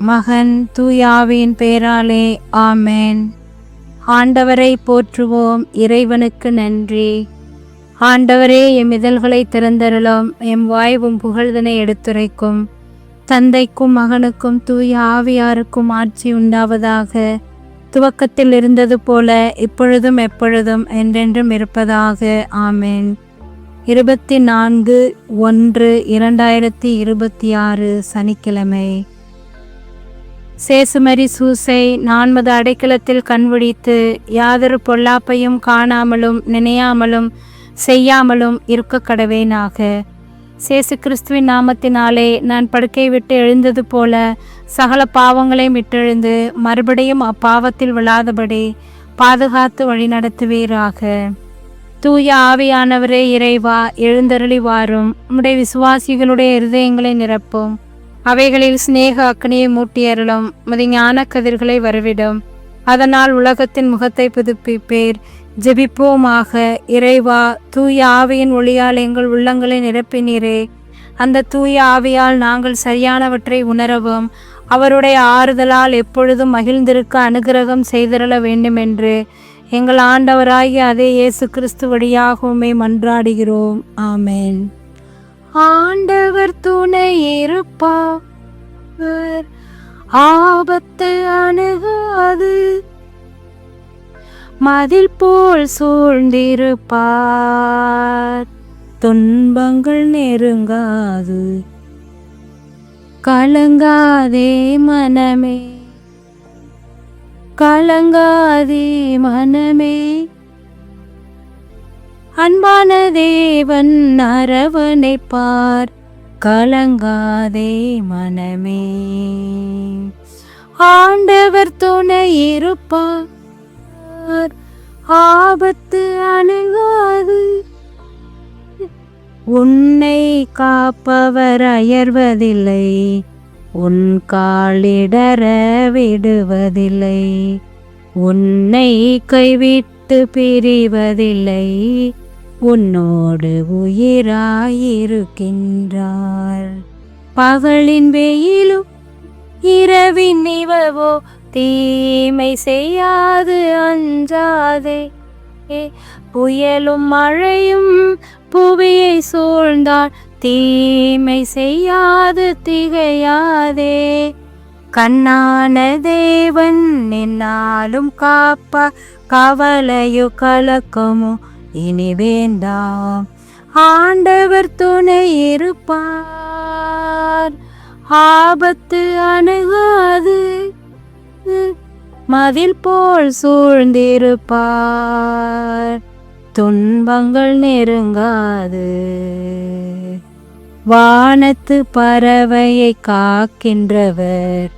மகன் தூயாவின் பெயராலே ஆமேன். ஆண்டவரை போற்றுவோம். இறைவனுக்கு நன்றி. ஆண்டவரே, எம் இதழ்களை திறந்தருளும். எம் வாய்வும் புகழ்தனை எடுத்துரைக்கும். தந்தைக்கும் மகனுக்கும் தூய ஆவியாருக்கும் ஆட்சி உண்டாவதாக. துவக்கத்தில் இருந்தது போல இப்பொழுதும் எப்பொழுதும் என்றென்றும் இருப்பதாக. ஆமேன். 24/1/2026 சனிக்கிழமை. சேசுமரி சூசை 4வது அடைக்கலத்தில் கண்விழித்து யாதொரு பொல்லாப்பையும் காணாமலும் நினையாமலும் செய்யாமலும் இருக்க கடவேனாக. சேசு கிறிஸ்துவின் நாமத்தினாலே நான் படுக்கை விட்டு எழுந்தது போல சகல பாவங்களையும் விட்டெழுந்து மறுபடியும் அப்பாவத்தில் விழாதபடி பாதுகாத்து வழிநடத்துவீராக. தூய ஆவியானவரே இறைவா, எழுந்தருளி வாரும். உம்முடைய விசுவாசிகளுடைய இருதயங்களை நிரப்பும். அவைகளில் சிநேக அக்னியை மூட்டியருளும். உமது ஞான கதிர்களை வரவிடும். அதனால் உலகத்தின் முகத்தை புதுப்பிப்பீர். ஜெபிப்போமாக. இறைவா, தூய ஆவியின் ஒளியால் எங்கள் உள்ளங்களை நிரப்பினீரே. அந்த தூய ஆவியால் நாங்கள் சரியானவற்றை உணரவும் அவருடைய ஆறுதலால் எப்பொழுதும் மகிழ்ந்திருக்க அனுகிரகம் செய்திருள வேண்டுமென்று எங்கள் ஆண்டவராகிய அதே இயேசு கிறிஸ்து வழியாக உம்மை மன்றாடுகிறோம். ஆமேன். ஆண்டவர் துணை இருப்பார், ஆபத்து அணுகாது. மதில் போல் சூழ்ந்திருப்பார், துன்பங்கள் நெருங்காது. கலங்காதே மனமே, கலங்காதே மனமே. அன்பான தேவன் அரவணைப்பார், கலங்காதே மனமே. ஆண்டவர் துணை இருப்பார், ஆபத்து அணுகாது. உன்னை காப்பவர் அயர்வதில்லை, உன் காலிடற விடுவதில்லை. உன்னை கைவிட்டு பிரிவதில்லை, உன்னோடு உயிராயிருக்கின்றார். பகலின் வெயிலும் இரவின் நிலவோ தீமை செய்யாது அஞ்சாதே. புயலும் மழையும் புவியை சூழ்ந்தால் தீமை செய்யாது திகையாதே. கண்ணான தேவன் என்னாலும் காப்பா, கவலையோ கலக்கமோ இனி வேண்டாம். ஆண்டவர் துணை இருப்பார், ஆபத்து அணுகாது. மதில் போல் சூழ்ந்திருப்பார், துன்பங்கள் நெருங்காது. வானத்து பறவையை காக்கின்றவர்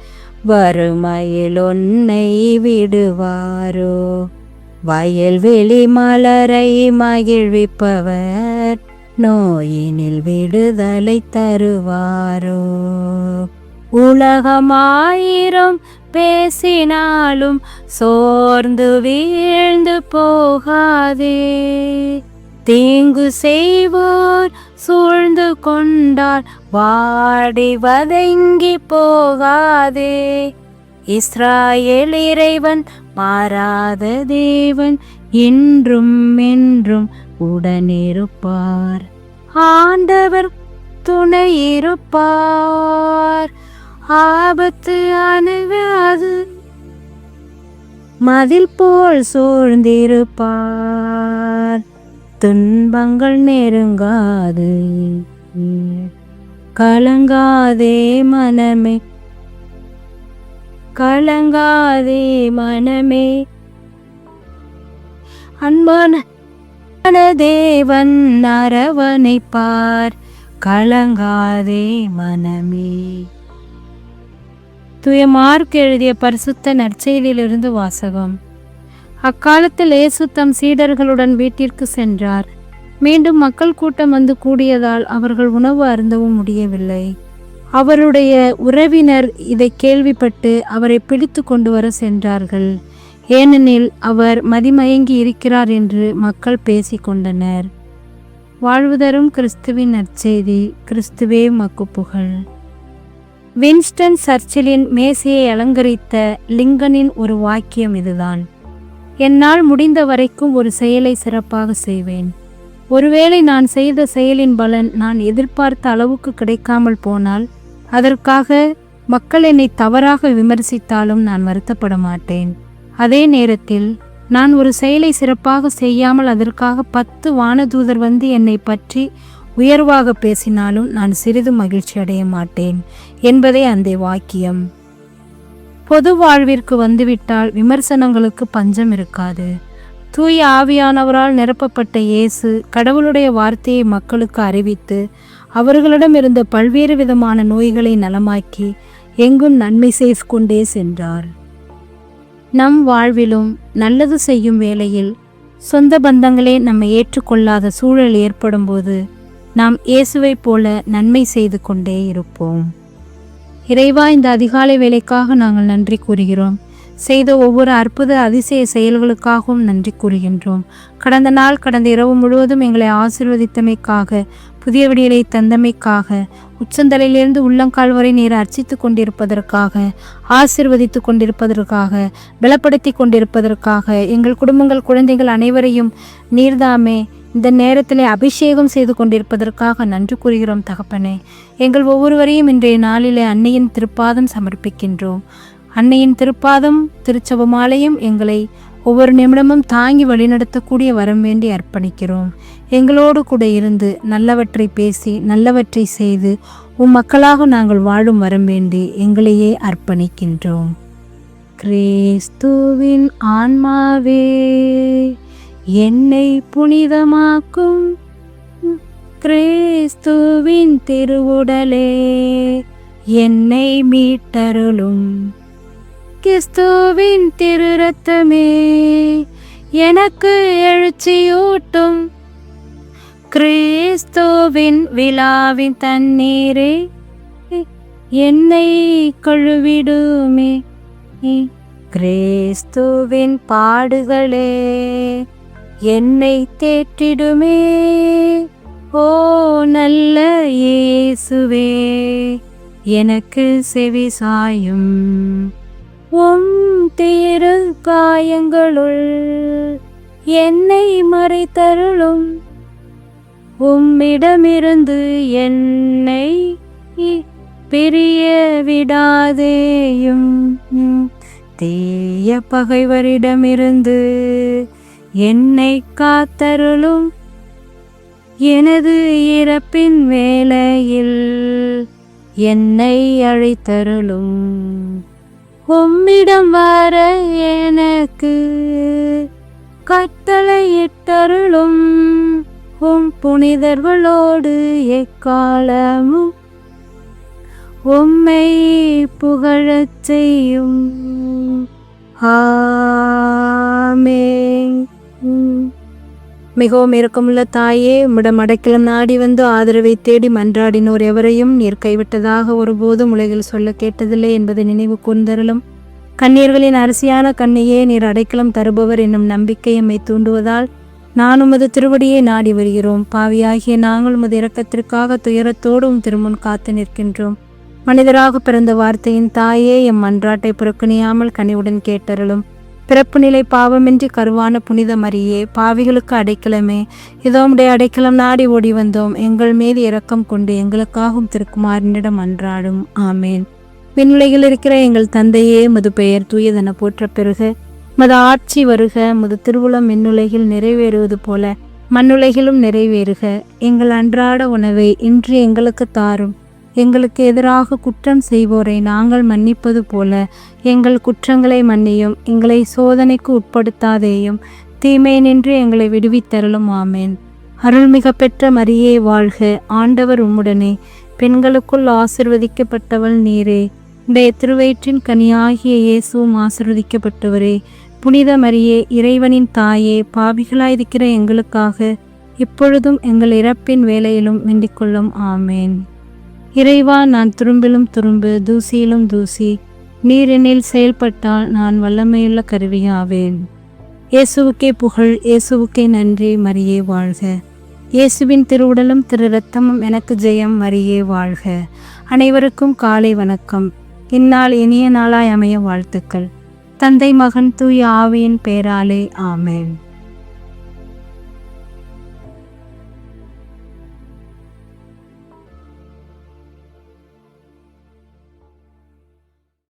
வறுமையில் உன்னை விடுவாரோ. வயல்வெளி மலரை மகிழ்விப்பவர் நோயினில் விடுதலை தருவாரோ. உலகமாயிரம் பேசினாலும் சோர்ந்து வீழ்ந்து போகாதே. தீங்கு செய்வோர் சூழ்ந்து கொண்டால் வாடி வதங்கி போகாதே. இஸ்ராயேல் இறைவன் மாறாத தேவன், இன்றும் என்றும் உடனிருப்பார். ஆண்டவர் துணை இருப்பார், ஆபத்து அணுகாது. மதில் போல் சூழ்ந்திருப்பார், துன்பங்கள் நெருங்காது. கலங்காதே மனமே, கலங்காதே மனமே. அன்பான தேவன் அரவணைப்பார், கலங்காதே மனமே. தூய மார்க் எழுதிய பரிசுத்த நற்செய்தியிலிருந்து வாசகம். அக்காலத்தில் இயேசு தம் சீடர்களுடன் வீட்டிற்கு சென்றார். மீண்டும் மக்கள் கூட்டம் வந்து கூடியதால் அவர்கள் உணவு அருந்தவும் முடியவில்லை. அவருடைய உறவினர் இதை கேள்விப்பட்டு அவரை பிடித்து கொண்டு வர சென்றார்கள். ஏனெனில் அவர் மதிமயங்கி இருக்கிறார் என்று மக்கள் பேசிக்கொண்டனர். வாழ்வு தரும் கிறிஸ்துவின் நற்செய்தி. கிறிஸ்துவே உமக்கு புகழ். வின்ஸ்டன் சர்ச்சிலின் மேசையை அலங்கரித்த லிங்கனின் ஒரு வாக்கியம் இதுதான்: என்னால் முடிந்த வரைக்கும் ஒரு செயலை சிறப்பாக செய்வேன். ஒருவேளை நான் செய்த செயலின் பலன் நான் எதிர்பார்த்த அளவுக்கு கிடைக்காமல் போனால், அதற்காக மக்கள் என்னை தவறாக விமர்சித்தாலும் நான் வருத்தப்பட மாட்டேன். அதே நேரத்தில் நான் ஒரு செயலை சிறப்பாக செய்யாமல் அதற்காக 10 வானதூதர் வந்து என்னை பற்றி உயர்வாக பேசினாலும் நான் சிறிது மகிழ்ச்சி அடைய மாட்டேன் என்பதே அந்த வாக்கியம். பொது வாழ்விற்கு வந்துவிட்டால் விமர்சனங்களுக்கு பஞ்சம் இருக்காது. தூய ஆவியானவரால் நிரப்பப்பட்ட இயேசு கடவுளுடைய வார்த்தையை மக்களுக்கு அறிவித்து அவர்களிடம் இருந்த பல்வேறு விதமான நோய்களை நலமாக்கி எங்கும் நன்மை செய்து கொண்டே சென்றார். நம் வாழ்விலும் நல்லது செய்யும் வேளையில் சொந்த பந்தங்களே நம்மை ஏற்றுக்கொள்ளாத சூழல் ஏற்படும் போது நாம் இயேசுவை போல நன்மை செய்து கொண்டே இருப்போம். இறைவா, இந்த அதிகாலை வேளைக்காக நாங்கள் நன்றி கூறுகிறோம். செய்த ஒவ்வொரு அற்புத அதிசய செயல்களுக்காகவும் நன்றி கூறுகின்றோம். கடந்த இரவு முழுவதும் எங்களை ஆசீர்வதித்தமைக்காக, புதிய விடியலை தந்தமைக்காக, உச்சந்தலையிலிருந்து உள்ளங்கால் வரை நீர் அர்ச்சித்து கொண்டிருப்பதற்காக, ஆசீர்வதித்து கொண்டிருப்பதற்காக, பலப்படுத்தி கொண்டிருப்பதற்காக, எங்கள் குடும்பங்கள் குழந்தைகள் அனைவரையும் நீர்தாமே இந்த நேரத்திலே அபிஷேகம் செய்து கொண்டிருப்பதற்காக நன்றி கூறுகிறோம் தகப்பனே. எங்கள் ஒவ்வொருவரையும் இன்றைய நாளிலே அன்னையின் திருப்பாதம் சமர்ப்பிக்கின்றோம். அன்னையின் திருப்பாதம் திருச்செபமாலையும் எங்களை ஒவ்வொரு நிமிடமும் தாங்கி வழிநடத்தக்கூடிய வரம் வேண்டி அர்ப்பணிக்கிறோம். எங்களோடு கூட இருந்து நல்லவற்றை பேசி நல்லவற்றை செய்து மக்களாக நாங்கள் வாழும் வரம் வேண்டி எங்களையே அர்ப்பணிக்கின்றோம். கிறிஸ்துவின் ஆன்மாவே என்னை புனிதமாக்கும், கிறிஸ்துவின் திருவுடலே என்னை மீட்டருளும், கிறிஸ்துவின் திரு ரத்தமே எனக்கு எழுச்சியூட்டும், கிறிஸ்துவின் விழாவின் தண்ணீரே என்னை கழுவிடுமே, கிறிஸ்துவின் பாடுகளே என்னை தேற்றிடுமே. ஓ நல்ல இயேசுவே, எனக்கு செவி சாயும், உம் திரு காயங்களுள் என்னை மறைத்தருளும், உம்மிடமிருந்து என்னை பிரிய விடாதேயும், தீய பகைவரிடமிருந்து என்னை காத்தருளும், எனது இறப்பின் வேளையில் என்னை அழைத்தருளும், உம்மிடம் வர எனக்கு கட்டளையிட்டருளும், உம் புனிதர்களோடு எக்காலமும் உம்மை புகழச் செய்யும். ஆமென். மிகவும் இரக்கமுள்ள தாயே, உம்மிடம் அடைக்கலம் நாடி வந்து ஆதரவை தேடி மன்றாடினோர் எவரையும் நீர் கைவிட்டதாக ஒருபோதும் உலகில் சொல்ல கேட்டதில்லை என்பதை நினைவு கூர்ந்தருளும். கண்ணீர்களின் அரசியான கண்ணையே, நீர் அடைக்கலம் தருபவர் என்னும் நம்பிக்கை எம்மை தூண்டுவதால் நான் உமது திருவடியை நாடி வருகிறோம். பாவியாகிய நாங்கள் உமது இரக்கத்திற்காக துயரத்தோடும் திருமுன் காத்து நிற்கின்றோம். மனிதராக பிறந்த வார்த்தையின் தாயே, எம் மன்றாட்டை புறக்கணியாமல் கனிவுடன் கேட்டருளும். பிறப்பு நிலை பாவமின்றி கருவான புனித மரியே, பாவிகளுக்கு அடைக்கலமே, இதோ உம்முடைய அடைக்கலம் நாடி ஓடி வந்தோம். எங்கள் மீது இரக்கம் கொண்டு எங்களுக்காகவும் திருக்குமாரனிடம் அன்றாடும். ஆமேன். விண்ணுலகில் இருக்கிற எங்கள் தந்தையே, மது பெயர் தூயதென போற்ற பெறுக, மது ஆட்சி வருக, மது திருவுளம் விண்ணுலகில் நிறைவேறுவது போல மண்ணுலகிலும் நிறைவேறுக. எங்கள் அன்றாட உணவை இன்று எங்களுக்கு தாரும். எங்களுக்கு எதிராக குற்றம் செய்வோரை நாங்கள் மன்னிப்பது போல எங்கள் குற்றங்களை மன்னியும். எங்களை சோதனைக்கு உட்படுத்தாதேயும், தீமை நின்று எங்களை விடுவித்தருளும். ஆமேன். அருள்மிக பெற்ற மரியே வாழ்க, ஆண்டவர் உம்முடனே, பெண்களுக்குள் ஆசிர்வதிக்கப்பட்டவள் நீரே, உடைய திருவயிற்றின் கனியாகிய இயேசுவும் ஆசிர்வதிக்கப்பட்டவரே. புனித மரியே, இறைவனின் தாயே, பாவிகளாயிருக்கிற எங்களுக்காக இப்பொழுதும் எங்கள் இறப்பின் வேளையிலும் வேண்டிக் கொள்ளும். ஆமேன். இறைவா, நான் துரும்பிலும் துரும்பு, தூசியிலும் தூசி, நீர் என்னில் செயல்பட்டால் நான் வல்லமையுள்ள கருவியாவேன். இயேசுவுக்கே புகழ், இயேசுவுக்கே நன்றி. மரியே வாழ்க. இயேசுவின் திருவுடலும் திரு இரத்தமும் எனக்கு ஜெயம். மரியே வாழ்க. அனைவருக்கும் காலை வணக்கம். இந்நாள் இனிய நாளாய் அமைய வாழ்த்துக்கள். தந்தை, மகன், தூய ஆவியின் பேராலே ஆமென்.